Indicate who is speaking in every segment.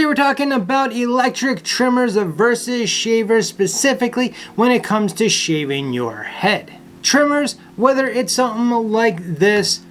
Speaker 1: Today we're talking about electric trimmers versus shavers, specifically when it comes to shaving your head. Trimmers, whether it's something like this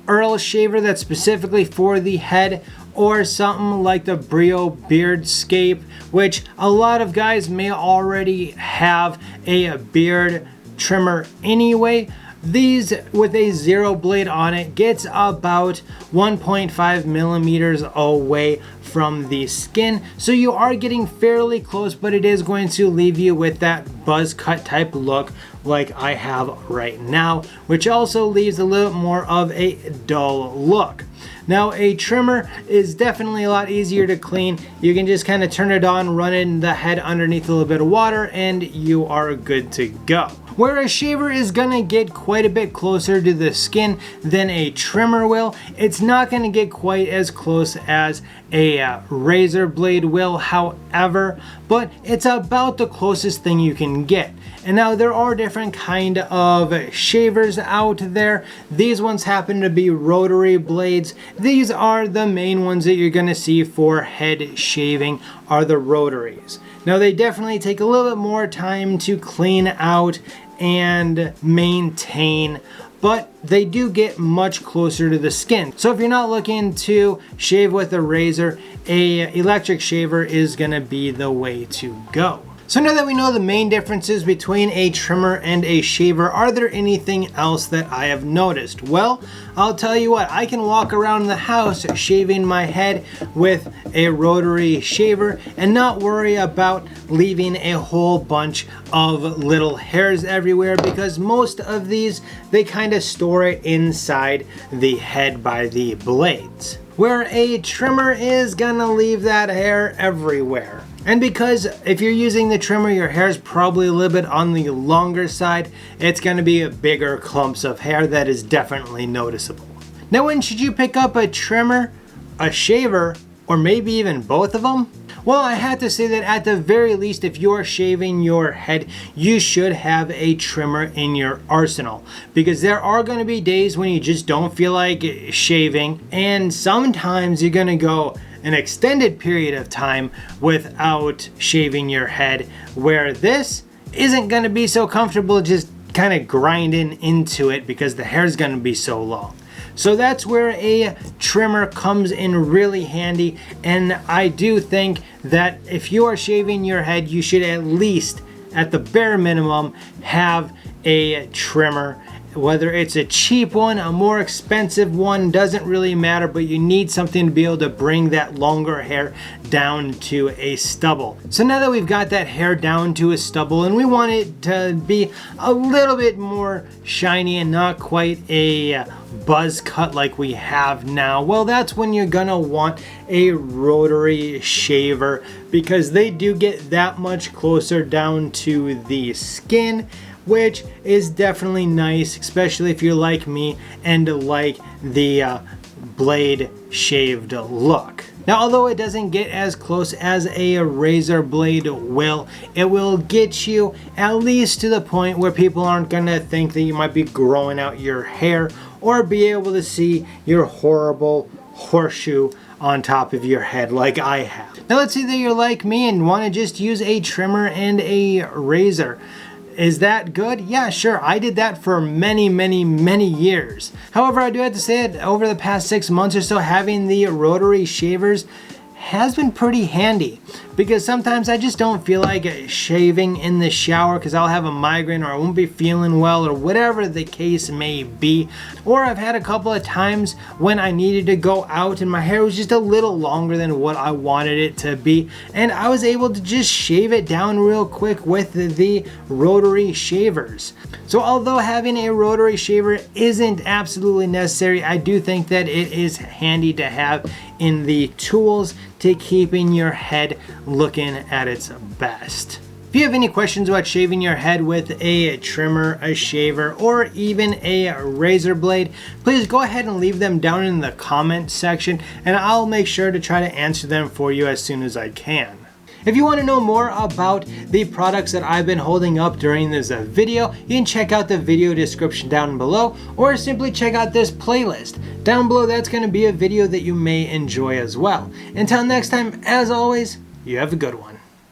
Speaker 1: Earl shaver that's specifically for the head, or something like the Brio Beardscape, which a lot of guys may already have a beard trimmer anyway. These with a zero blade on it gets about 1.5 millimeters away from the skin, so you are getting fairly close, but it is going to leave you with that buzz cut type look like I have right now, which also leaves a little more of a dull look. Now, a trimmer is definitely a lot easier to clean. You can just kind of turn it on, run in the head underneath a little bit of water, and you are good to go. Where a shaver is gonna get quite a bit closer to the skin than a trimmer will, it's not gonna get quite as close as a razor blade will, however, but it's about the closest thing you can get. And now there are different kind of shavers out there. These ones happen to be rotary blades. These are the main ones that you're gonna see for head shaving, are the rotaries. Now they definitely take a little bit more time to clean out and maintain, but they do get much closer to the skin. So if you're not looking to shave with a razor, a electric shaver is gonna be the way to go. So now that we know the main differences between a trimmer and a shaver, are there anything else that I have noticed? Well, I'll tell you what, I can walk around the house shaving my head with a rotary shaver and not worry about leaving a whole bunch of little hairs everywhere, because most of these, they kind of store it inside the head by the blades, where a trimmer is gonna leave that hair everywhere. And because if you're using the trimmer, your hair is probably a little bit on the longer side, it's going to be a bigger clumps of hair that is definitely noticeable. Now, when should you pick up a trimmer, a shaver, or maybe even both of them? Well, I have to say that at the very least, if you're shaving your head, you should have a trimmer in your arsenal, because there are going to be days when you just don't feel like shaving, and sometimes you're going to go an extended period of time without shaving your head, where this isn't going to be so comfortable just kind of grinding into it because the hair is going to be so long. So that's where a trimmer comes in really handy, and I do think that if you are shaving your head, you should at least, at the bare minimum, have a trimmer. Whether it's a cheap one, a more expensive one, doesn't really matter, but you need something to be able to bring that longer hair down to a stubble. So now that we've got that hair down to a stubble and we want it to be a little bit more shiny and not quite a buzz cut like we have now, well, that's when you're gonna want a rotary shaver, because they do get that much closer down to the skin, which is definitely nice, especially if you're like me and like the blade shaved look. Now, although it doesn't get as close as a razor blade will, it will get you at least to the point where people aren't gonna think that you might be growing out your hair or be able to see your horrible horseshoe on top of your head like I have. Now, let's say that you're like me and want to just use a trimmer and a razor. Is that good? Yeah, sure. I did that for many years. However, I do have to say that over the past 6 months or so, having the rotary shavers has been pretty handy, because sometimes I just don't feel like shaving in the shower because I'll have a migraine or I won't be feeling well or whatever the case may be. Or I've had a couple of times when I needed to go out and my hair was just a little longer than what I wanted it to be, and I was able to just shave it down real quick with the rotary shavers. So although having a rotary shaver isn't absolutely necessary, I do think that it is handy to have in the tools to keeping your head looking at its best. If you have any questions about shaving your head with a trimmer, a shaver, or even a razor blade, please go ahead and leave them down in the comment section, and I'll make sure to try to answer them for you as soon as I can. If you want to know more about the products that I've been holding up during this video, you can check out the video description down below, or simply check out this playlist. Down below, that's going to be a video that you may enjoy as well. Until next time, as always, you have a good one.